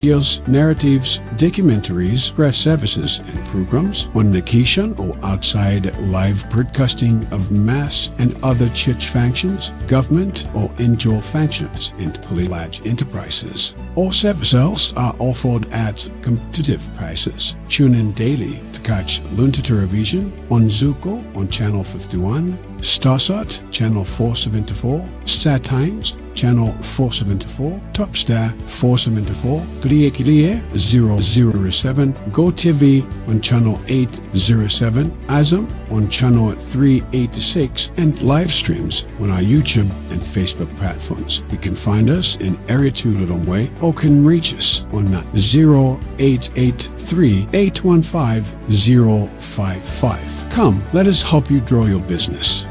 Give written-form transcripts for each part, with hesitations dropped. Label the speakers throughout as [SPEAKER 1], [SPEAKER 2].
[SPEAKER 1] Videos, narratives, documentaries, press services, and programs on location or outside live broadcasting of mass and other church functions, government or indoor functions, and large enterprises. All services are offered at competitive prices. Tune in daily to catch Luntha television on Zuko on Channel 51, Starsat Channel 474, Star Times Channel 474, Topstar 474, Kriye 007, GoTV on Channel 807, Azam on Channel 386, and live streams on our YouTube and Facebook platforms. You can find us in Area 2 Lilongwe or can reach us on 0883 815 055. Come, let us help you grow your business.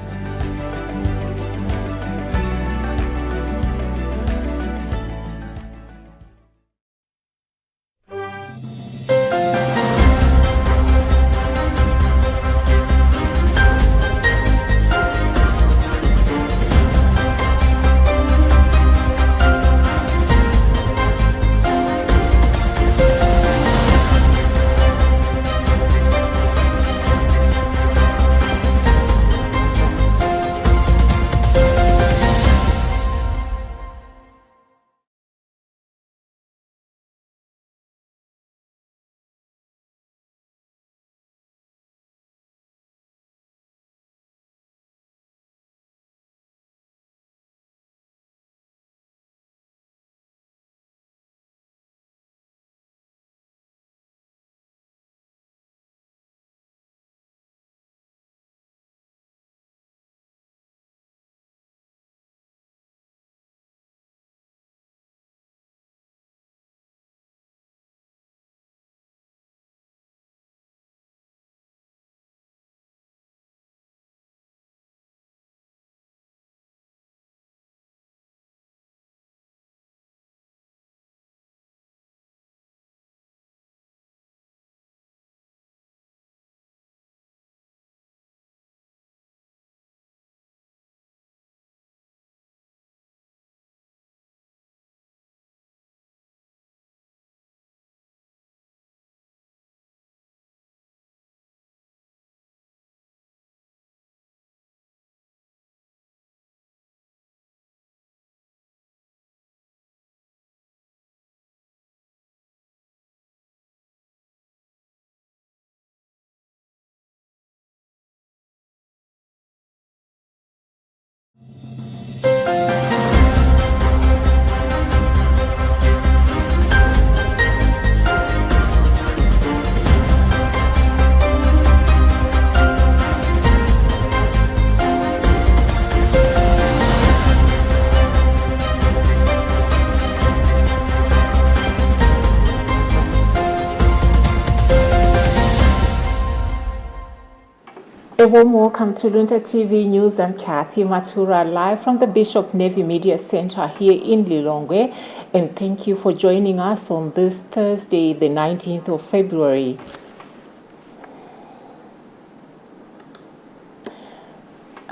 [SPEAKER 2] A warm welcome to Luntha TV News. I'm Kathy Matura, live from the Bishop Navy Media Center here in Lilongwe, and thank you for joining us on this Thursday, the 19th of February.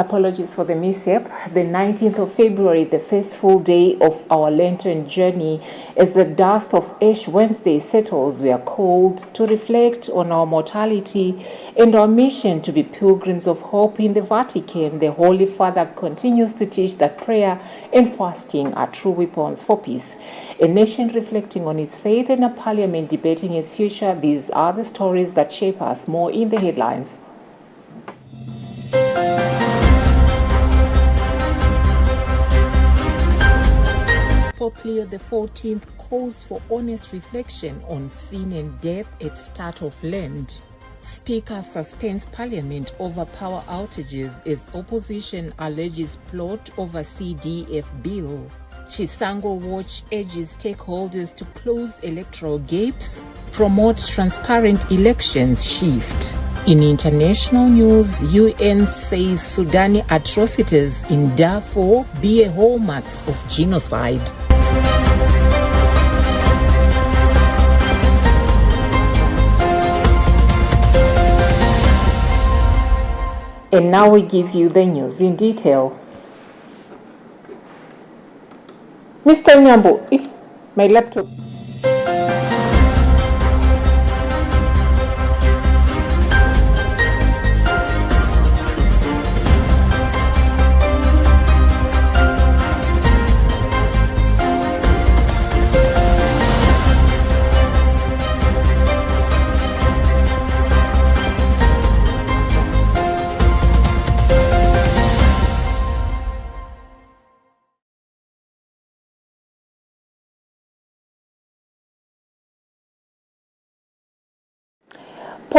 [SPEAKER 2] Apologies for the mishap. The 19th of February, the first full day of our Lenten journey, as the dust of Ash Wednesday settles, we are called to reflect on our mortality and our mission to be pilgrims of hope in the Vatican. The Holy Father continues to teach that prayer and fasting are true weapons for peace. A nation reflecting on its faith and a parliament debating its future. These are the stories that shape us. More in the headlines. Pope Leo XIV calls for honest reflection on sin and death at start of Lent. Speaker suspends Parliament over power outages as opposition alleges plot over CDF bill. Chisango Watch urges stakeholders to close electoral gaps, promote transparent elections shift. In international news, UN says Sudani atrocities in Darfur be a hallmarks of genocide. And now we give you the news in detail. Mr. Nyambo, my laptop.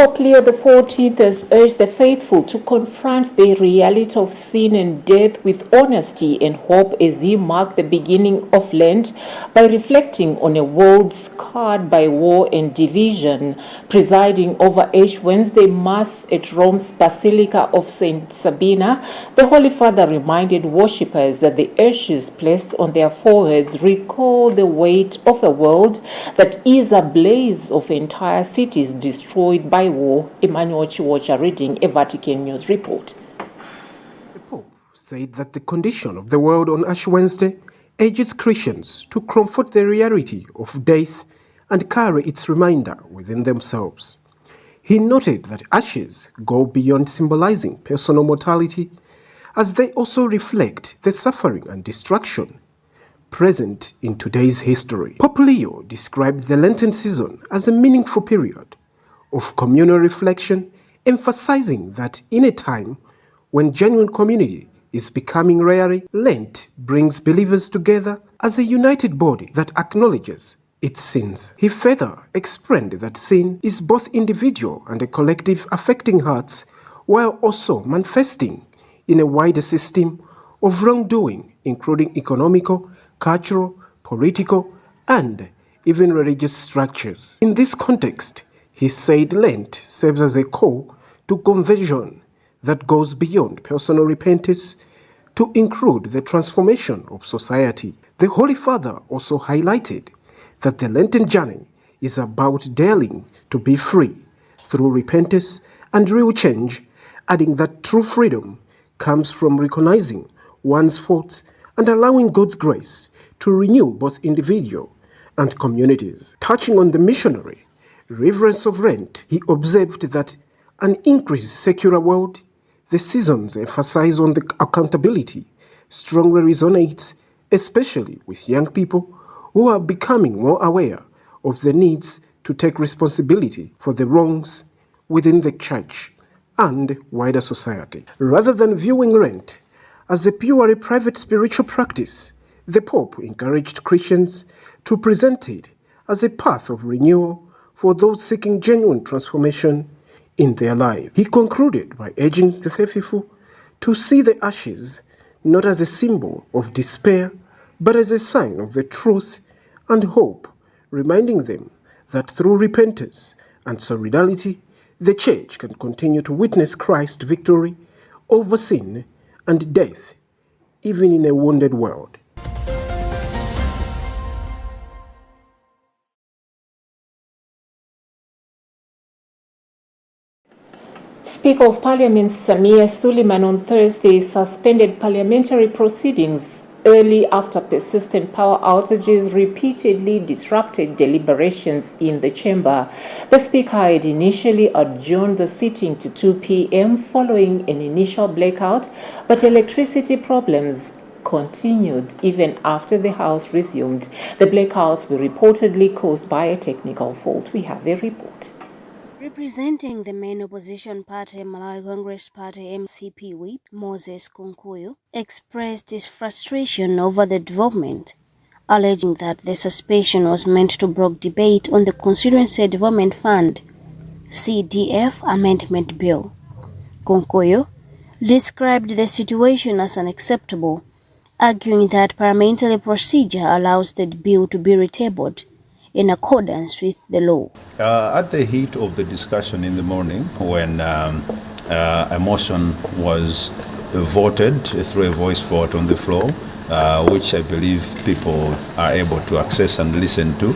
[SPEAKER 2] Pope Leo XIV has urged the faithful to confront the reality of sin and death with honesty and hope as he marked the beginning of Lent by reflecting on a world scarred by war and division. Presiding over Ash Wednesday Mass at Rome's Basilica of St. Sabina, the Holy Father reminded worshippers that the ashes placed on their foreheads recall the weight of a world that is a blaze of entire cities destroyed by war. Emmanuel Chiwocha reading a Vatican News report.
[SPEAKER 3] The Pope said that the condition of the world on Ash Wednesday urges Christians to confront the reality of death and carry its reminder within themselves. He noted that ashes go beyond symbolizing personal mortality, as they also reflect the suffering and destruction present in today's history. Pope Leo described the Lenten season as a meaningful period of communal reflection, emphasizing that in a time when genuine community is becoming rare, Lent brings believers together as a united body that acknowledges its sins. He further explained that sin is both individual and a collective, affecting hearts while also manifesting in a wider system of wrongdoing, including economical, cultural, political, and even religious structures. In this context, he said Lent serves as a call to conversion that goes beyond personal repentance to include the transformation of society. The Holy Father also highlighted that the Lenten journey is about daring to be free through repentance and real change, adding that true freedom comes from recognizing one's faults and allowing God's grace to renew both individual and communities. Touching on the missionary reverence of Lent, he observed that an increased secular world, the season's emphasis on the accountability strongly resonates, especially with young people who are becoming more aware of the needs to take responsibility for the wrongs within the church and wider society. Rather than viewing Lent as a purely private spiritual practice, the Pope encouraged Christians to present it as a path of renewal for those seeking genuine transformation in their life. He concluded by urging the faithful to see the ashes not as a symbol of despair, but as a sign of the truth and hope, reminding them that through repentance and solidarity, the Church can continue to witness Christ's victory over sin and death, even in a wounded world.
[SPEAKER 2] Speaker of Parliament Samia Suleiman on Thursday suspended parliamentary proceedings early after persistent power outages repeatedly disrupted deliberations in the chamber. The Speaker had initially adjourned the sitting to 2 p.m. following an initial blackout, but electricity problems continued even after the House resumed. The blackouts were reportedly caused by a technical fault. We have a report.
[SPEAKER 4] Representing the main opposition party, Malawi Congress Party MCP whip Moses Kunkuyu, expressed his frustration over the development, alleging that the suspension was meant to block debate on the Constituency Development Fund (CDF) amendment bill. Kunkuyu described the situation as unacceptable, arguing that parliamentary procedure allows the bill to be retabled in accordance with the law.
[SPEAKER 5] At the heat of the discussion in the morning, when a motion was voted through a voice vote on the floor, which I believe people are able to access and listen to,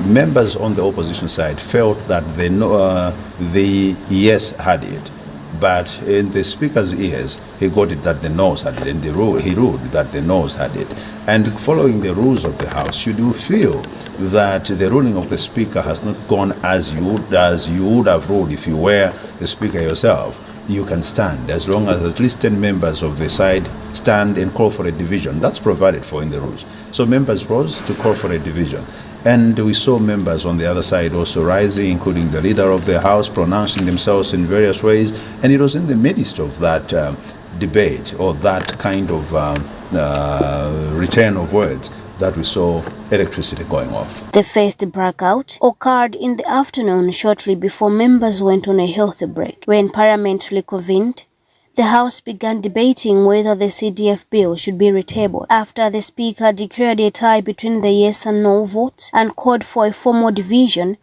[SPEAKER 5] members on the opposition side felt that the yes had it. But in the Speaker's ears, he got it that the noes had it, and he ruled that the noes had it. And following the rules of the House, should you feel that the ruling of the Speaker has not gone as you would have ruled if you were the Speaker yourself, you can stand, as long as at least 10 members of the side stand and call for a division. That's provided for in the rules. So members rose to call for a division. And we saw members on the other side also rising, including the leader of the House, pronouncing themselves in various ways. And it was in the midst of that debate, or that kind of return of words, that we saw electricity going off.
[SPEAKER 4] The first breakout occurred in the afternoon shortly before members went on a healthy break. When Parliament reconvened, the House began debating whether the CDF bill should be retabled after the Speaker declared a tie between the yes and no votes and called for a formal division.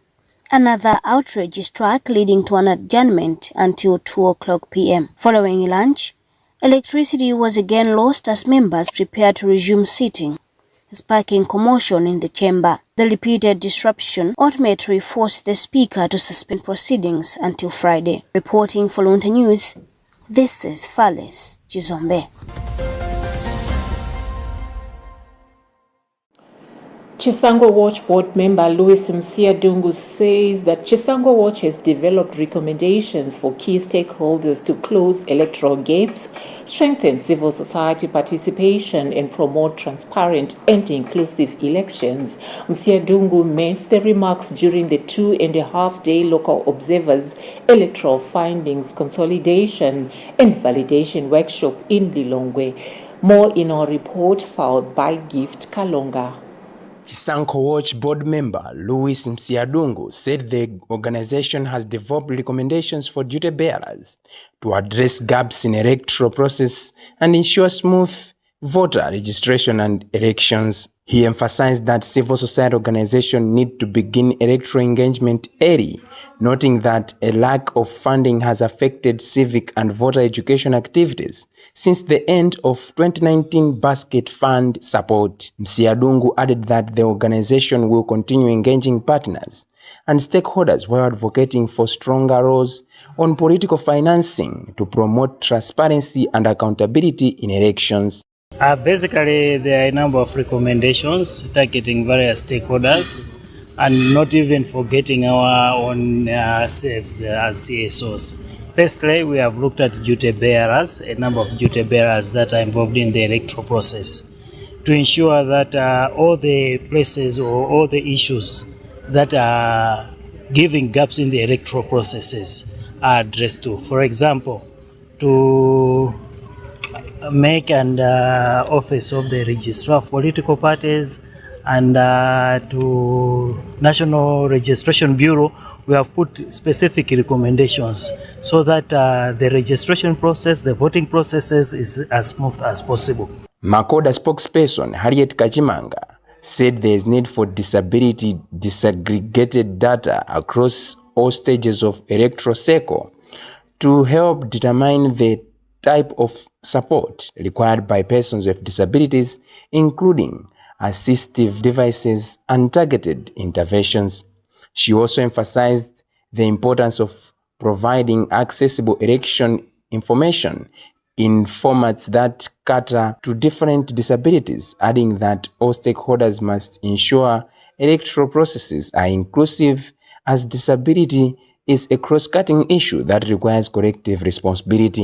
[SPEAKER 4] Another outrage struck, leading to an adjournment until 2:00 p.m. Following lunch, electricity was again lost as members prepared to resume sitting, sparking commotion in the chamber. The repeated disruption ultimately forced the Speaker to suspend proceedings until Friday. Reporting for Luntha News, this is Fales Chizombe.
[SPEAKER 2] Chisango Watch board member Louis Msiadungu says that Chisango Watch has developed recommendations for key stakeholders to close electoral gaps, strengthen civil society participation, and promote transparent and inclusive elections. Msiadungu made the remarks during the 2.5-day local observers electoral findings consolidation and validation workshop in Lilongwe. More in our report filed by Gift Kalonga.
[SPEAKER 6] Chisango Watch board member Louis Msiadungu said the organization has developed recommendations for duty bearers to address gaps in electoral process and ensure smooth voter registration and elections. He emphasized that civil society organizations need to begin electoral engagement early, noting that a lack of funding has affected civic and voter education activities since the end of 2019 basket fund support. Msiadungu added that the organization will continue engaging partners and stakeholders while advocating for stronger laws on political financing to promote transparency and accountability in elections.
[SPEAKER 7] Basically, there are a number of recommendations targeting various stakeholders and not even forgetting our own selves as CSOs. Firstly, we have looked at duty bearers, a number of duty bearers that are involved in the electoral process, to ensure that all the places or all the issues that are giving gaps in the electoral processes are addressed to. For example, to make an office of the Registrar of Political Parties and to National Registration Bureau, we have put specific recommendations so that the registration process, the voting processes is as smooth as possible.
[SPEAKER 6] Makoda spokesperson Harriet Kachimanga said there is need for disability disaggregated data across all stages of electoral cycle to help determine the type of support required by persons with disabilities, including assistive devices and targeted interventions. She also emphasized the importance of providing accessible election information in formats that cater to different disabilities, adding that all stakeholders must ensure electoral processes are inclusive, as disability is a cross-cutting issue that requires collective responsibility.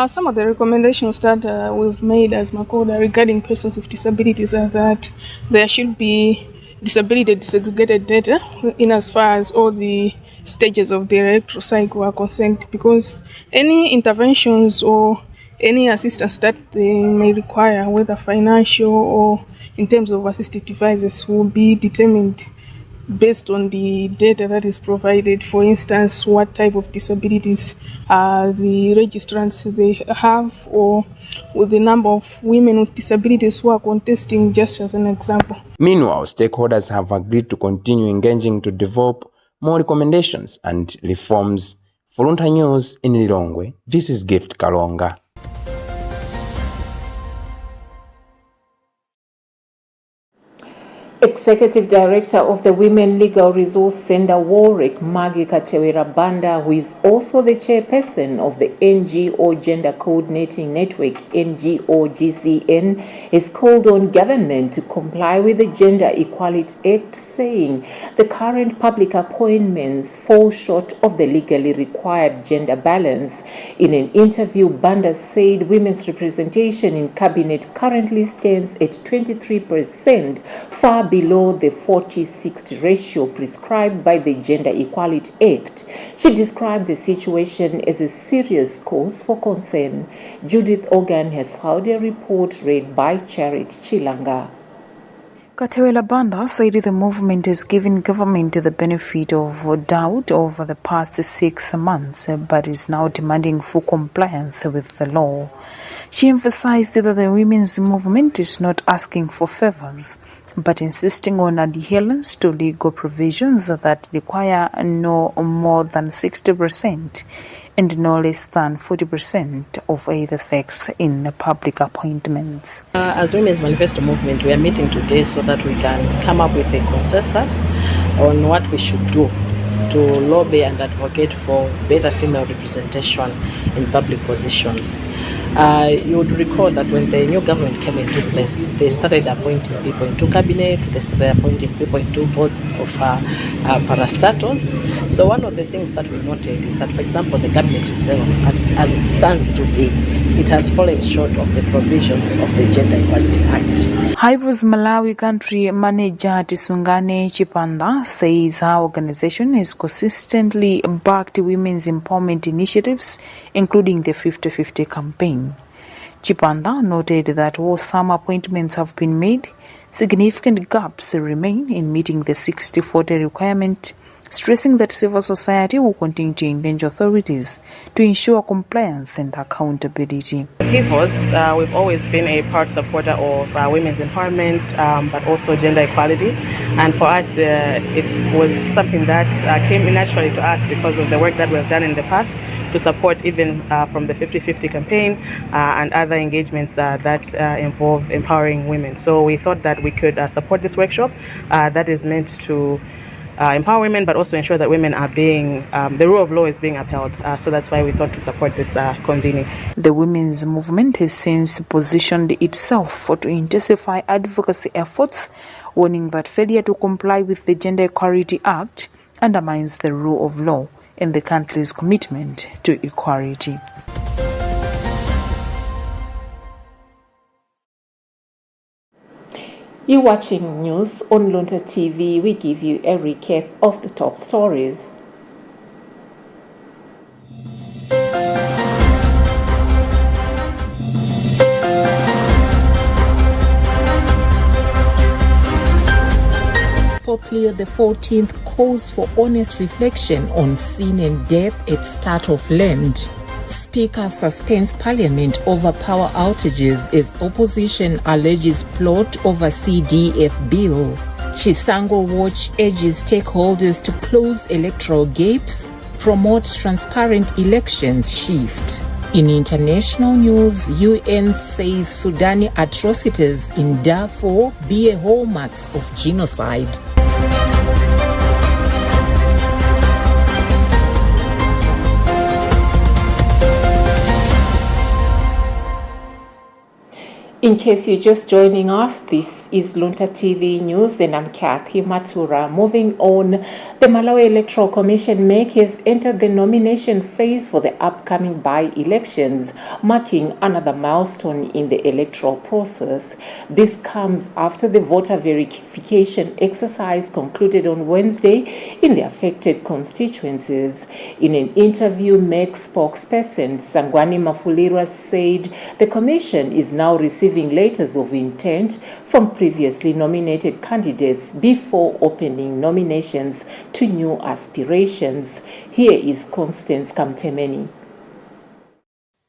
[SPEAKER 8] Some of the recommendations that we've made as Makoda regarding persons with disabilities are that there should be disability disaggregated data in as far as all the stages of the electoral cycle are concerned, because any interventions or any assistance that they may require, whether financial or in terms of assistive devices, will be determined based on the data that is provided. For instance, what type of disabilities the registrants they have, or with the number of women with disabilities who are contesting, just as an example.
[SPEAKER 6] Meanwhile, stakeholders have agreed to continue engaging to develop more recommendations and reforms. For Luntha News in Lilongwe, this is Gift Kalonga.
[SPEAKER 2] Executive Director of the Women Legal Resource Center, Warwick, Maggie Katewera Banda, who is also the chairperson of the NGO Gender Coordinating Network, NGO-GCN, has called on government to comply with the Gender Equality Act, saying the current public appointments fall short of the legally required gender balance. In an interview, Banda said women's representation in cabinet currently stands at 23%, far below the 40-60 ratio prescribed by the Gender Equality Act. She described the situation as a serious cause for concern. Judith Organ has filed a report read by Charity Chilanga.
[SPEAKER 9] Katewela Banda said the movement has given government the benefit of doubt over the past 6 months, but is now demanding full compliance with the law. She emphasized that the women's movement is not asking for favors, but insisting on adherence to legal provisions that require no more than 60% and no less than 40% of either sex in public appointments.
[SPEAKER 10] As Women's Manifesto Movement, we are meeting today so that we can come up with a consensus on what we should do to lobby and advocate for better female representation in public positions. You would recall that when the new government came into place, they started appointing people into cabinet, they started appointing people into boards of parastatals. So one of the things that we noted is that, for example, the cabinet itself, as it stands today, it has fallen short of the provisions of the Gender Equality Act.
[SPEAKER 9] Hivo's Malawi country manager Tisungane Chipanda says her organization has consistently backed women's empowerment initiatives, including the 50-50 campaign. Chipanda noted that while some appointments have been made, significant gaps remain in meeting the 60-40 requirement, stressing that civil society will continue to engage authorities to ensure compliance and accountability.
[SPEAKER 11] As HIVOS, we've always been a proud supporter of women's empowerment, but also gender equality. And for us, it was something that came naturally to us because of the work that we've done in the past to support even from the 50-50 campaign and other engagements that involve empowering women. So we thought that we could support this workshop that is meant to empower women, but also ensure that women are being, the rule of law is being upheld. So that's why we thought to support this convening.
[SPEAKER 9] The women's movement has since positioned itself to intensify advocacy efforts, warning that failure to comply with the Gender Equality Act undermines the rule of law and the country's commitment to equality.
[SPEAKER 2] You're watching news on Luntha TV. We give you a recap of the top stories. Pope Leo XIV calls for honest reflection on sin and death at start of Lent. Speaker suspends Parliament over power outages as opposition alleges plot over CDF bill. Chisango Watch urges stakeholders to close electoral gaps, promote transparent elections shift. In international news, UN says Sudani atrocities in Darfur be a hallmarks of genocide. In case you're just joining us, this is Luntha TV News and I'm Kathy Matura. Moving on, the Malawi Electoral Commission MEC has entered the nomination phase for the upcoming by-elections, marking another milestone in the electoral process. This comes after the voter verification exercise concluded on Wednesday in the affected constituencies. In an interview, MEC spokesperson Sangwani Mafulira said the commission is now receiving letters of intent from previously nominated candidates before opening nominations to new aspirations. Here is Constance Kamtemeni.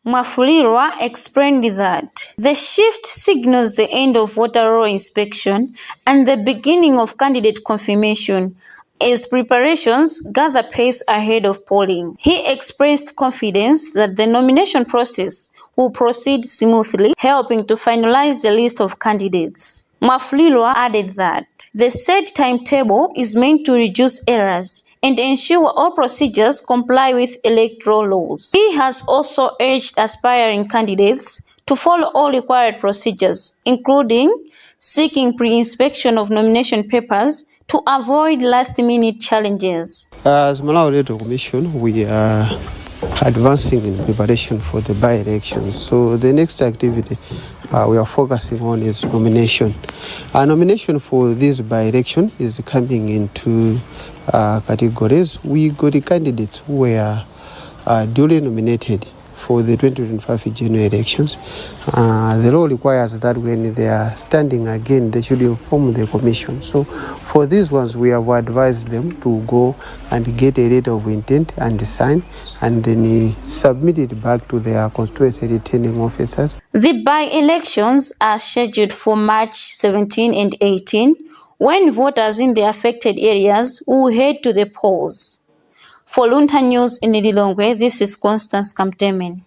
[SPEAKER 12] Mafulirwa explained that the shift signals the end of voter roll inspection and the beginning of candidate confirmation as preparations gather pace ahead of polling. He expressed confidence that the nomination process will proceed smoothly, helping to finalize the list of candidates. Mafulirwa added that the set timetable is meant to reduce errors and ensure all procedures comply with electoral laws. He has also urged aspiring candidates to follow all required procedures, including seeking pre-inspection of nomination papers to avoid last-minute challenges.
[SPEAKER 13] As Malawi Electoral Commission, we are advancing in preparation for the by-elections. So the next activity we are focusing on is nomination. Our nomination for this by-election is coming into categories. We got the candidates who were duly nominated for the 2025 general elections. The law requires that when they are standing again, they should inform the commission. So for these ones, we have advised them to go and get a letter of intent and sign, and then submit it back to their constituency returning officers.
[SPEAKER 12] The by-elections are scheduled for March 17 and 18, when voters in the affected areas will head to the polls. For Luntha News in Lilongwe, this is Constance Kamtemen.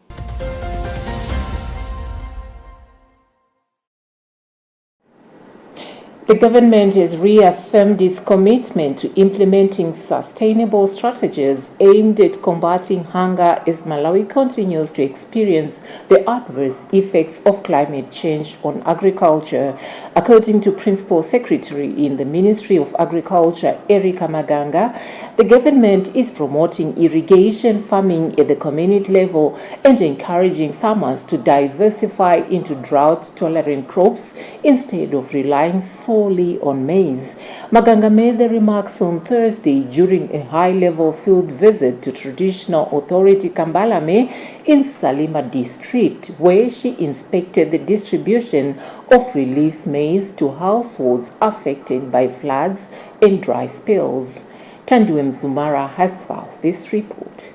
[SPEAKER 2] The government has reaffirmed its commitment to implementing sustainable strategies aimed at combating hunger as Malawi continues to experience the adverse effects of climate change on agriculture. According to Principal Secretary in the Ministry of Agriculture, Erica Maganga, the government is promoting irrigation farming at the community level and encouraging farmers to diversify into drought-tolerant crops instead of relying solely on maize. Maganga made the remarks on Thursday during a high-level field visit to traditional authority Kambalame in Salima district, where she inspected the distribution of relief maize to households affected by floods and dry spells. Tanduem Zumara has filed this report.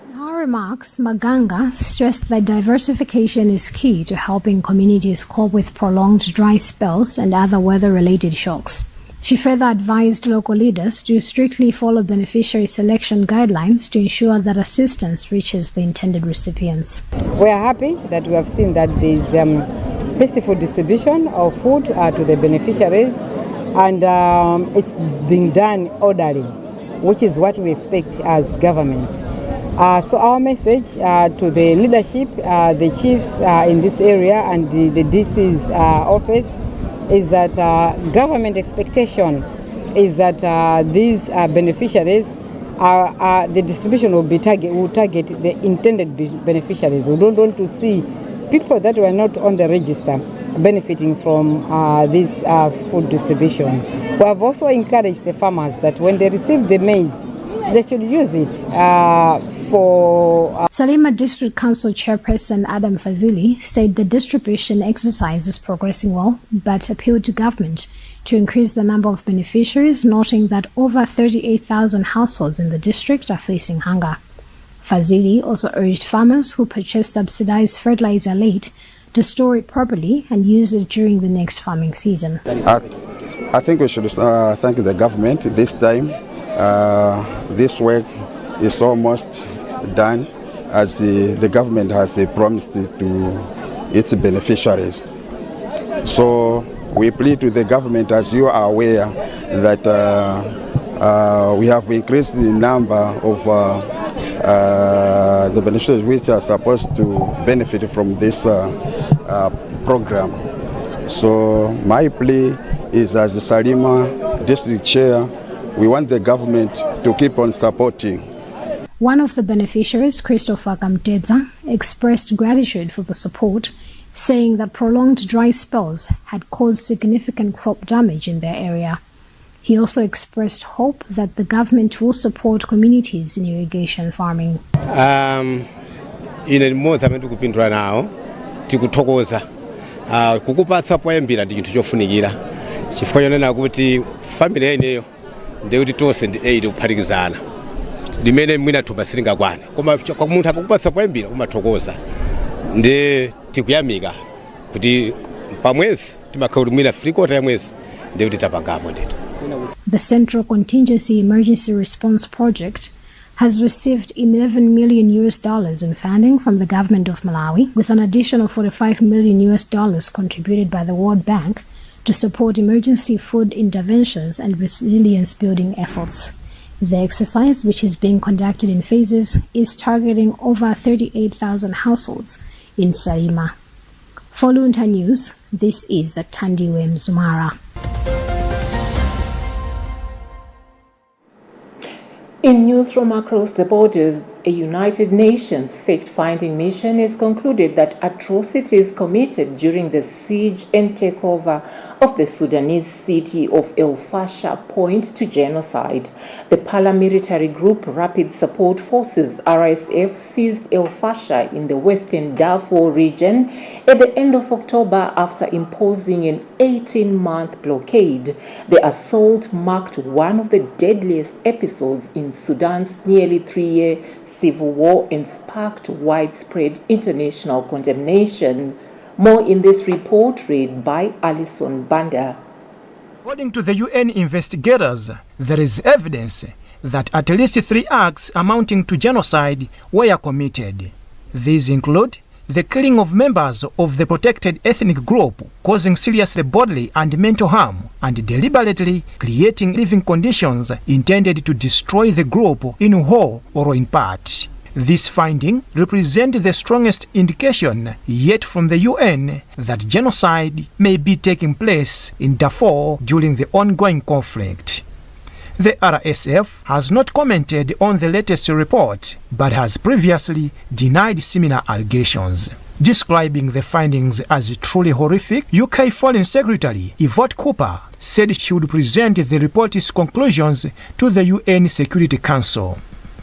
[SPEAKER 14] In her remarks, Maganga stressed that diversification is key to helping communities cope with prolonged dry spells and other weather-related shocks. She further advised local leaders to strictly follow beneficiary selection guidelines to ensure that assistance reaches the intended recipients.
[SPEAKER 15] We are happy that we have seen that there is peaceful distribution of food to the beneficiaries, and it's being done orderly, which is what we expect as government. So our message to the leadership, the chiefs in this area and the DC's office is that government expectation is that these beneficiaries, the distribution will target the intended beneficiaries. We don't want to see people that were not on the register benefiting from this food distribution. We have also encouraged the farmers that when they receive the maize, they should use it for...
[SPEAKER 14] Salima District Council Chairperson Adam Fazili said the distribution exercise is progressing well, but appealed to government to increase the number of beneficiaries, noting that over 38,000 households in the district are facing hunger. Fazili also urged farmers who purchase subsidized fertilizer late to store it properly and use it during the next farming season.
[SPEAKER 16] I think we should thank the government this time. This work is almost done, as the government has promised to its beneficiaries. So we plead to the government, as you are aware, that we have increased the number of the beneficiaries which are supposed to benefit from this program. So my plea is, as the Salima District Chair, we want the government to keep on supporting.
[SPEAKER 14] One of the beneficiaries, Christopher Kamtedza, expressed gratitude for the support, saying that prolonged dry spells had caused significant crop damage in their area. He also expressed hope that the government will support communities in irrigation farming.
[SPEAKER 17] Ine mmodzi amene tikupindula nawo tikuthokoza kukupatsa poyambira ndi chinthu chofunikira chifukwa chonena kuti family ineyo ndiye kuti tonse ndi 8 kuphatikizana limene mwina thupa silingakwane koma kwa munthu akukupatsa poyambira umathokoza ndi tikuyamika kuti pamwezi timakhala mwina 3/4 ya mwezi ndiye kuti tapangapo ndithu.
[SPEAKER 14] The Central Contingency Emergency Response Project has received $11 million in funding from the government of Malawi, with an additional $45 million contributed by the World Bank to support emergency food interventions and resilience building efforts. The exercise, which is being conducted in phases, is targeting over 38,000 households in Salima. For Luntha News, this is Tandiwe Mzumara.
[SPEAKER 2] In news from across the borders, a United Nations fact-finding mission has concluded that atrocities committed during the siege and takeover of the Sudanese city of El Fasher point to genocide. The paramilitary group Rapid Support Forces (RSF) seized El Fasher in the western Darfur region at the end of October after imposing an 18-month blockade. The assault marked one of the deadliest episodes in Sudan's nearly 3-year civil war and sparked widespread international condemnation. More in this report read by Alison Banda.
[SPEAKER 18] According to the UN investigators, there is evidence that at least 3 acts amounting to genocide were committed. These include the killing of members of the protected ethnic group, causing serious bodily and mental harm, and deliberately creating living conditions intended to destroy the group in whole or in part. This finding represents the strongest indication yet from the UN that genocide may be taking place in Darfur during the ongoing conflict. The RSF has not commented on the latest report, but has previously denied similar allegations. Describing the findings as truly horrific, UK Foreign Secretary Yvette Cooper said she would present the report's conclusions to the UN Security Council.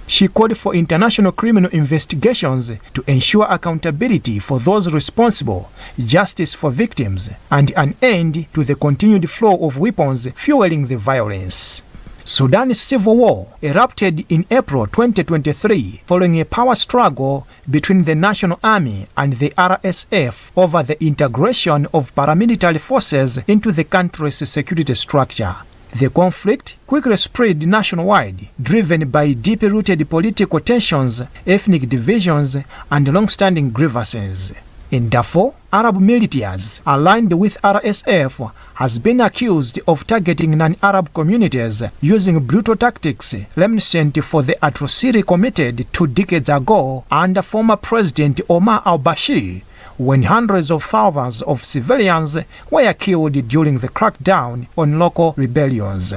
[SPEAKER 18] She called for international criminal investigations to ensure accountability for those responsible, justice for victims, and an end to the continued flow of weapons fueling the violence. Sudan's civil war erupted in April 2023 following a power struggle between the National Army and the RSF over the integration of paramilitary forces into the country's security structure. The conflict quickly spread nationwide, driven by deep-rooted political tensions, ethnic divisions, and long-standing grievances. In Darfur, Arab militias aligned with RSF has been accused of targeting non-Arab communities using brutal tactics reminiscent for the atrocity committed 2 decades ago under former President Omar al-Bashir, when hundreds of thousands of civilians were killed during the crackdown on local rebellions.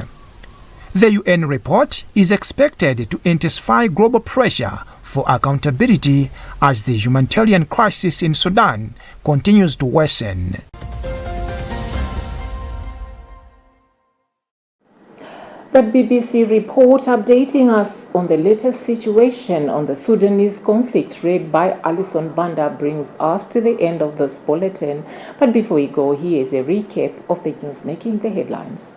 [SPEAKER 18] The UN report is expected to intensify global pressure for accountability as the humanitarian crisis in Sudan continues to worsen.
[SPEAKER 2] The BBC report updating us on the latest situation on the Sudanese conflict read by Alison Banda brings us to the end of this bulletin. But before we go, here is a recap of the news making the headlines.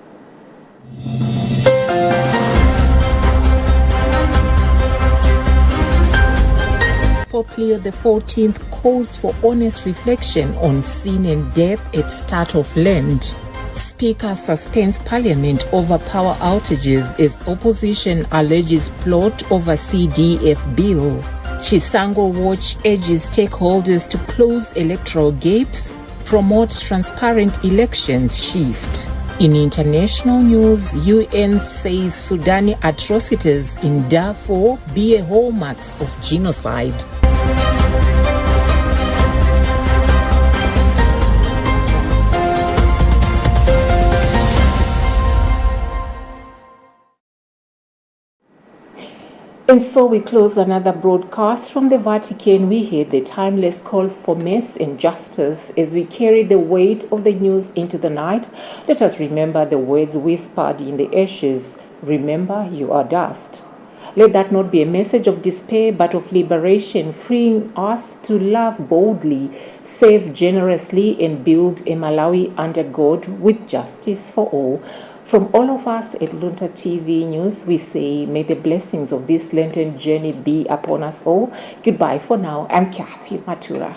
[SPEAKER 2] Pope Leo XIV calls for honest reflection on sin and death at start of Lent. Speaker suspends Parliament over power outages as opposition alleges plot over CDF bill. Chisango Watch urges stakeholders to close electoral gaps, promote transparent elections shift. In international news, UN says Sudani atrocities in Darfur bear hallmarks of genocide. And so we close another broadcast from the Vatican. We hear the timeless call for mercy and justice as we carry the weight of the news into the night. Let us remember the words whispered in the ashes. Remember, you are dust. Let that not be a message of despair, but of liberation, freeing us to love boldly, save generously, and build a Malawi under God with justice for all. From all of us at Luntha TV News, we say, may the blessings of this Lenten journey be upon us all. Goodbye for now. I'm Kathy Matura.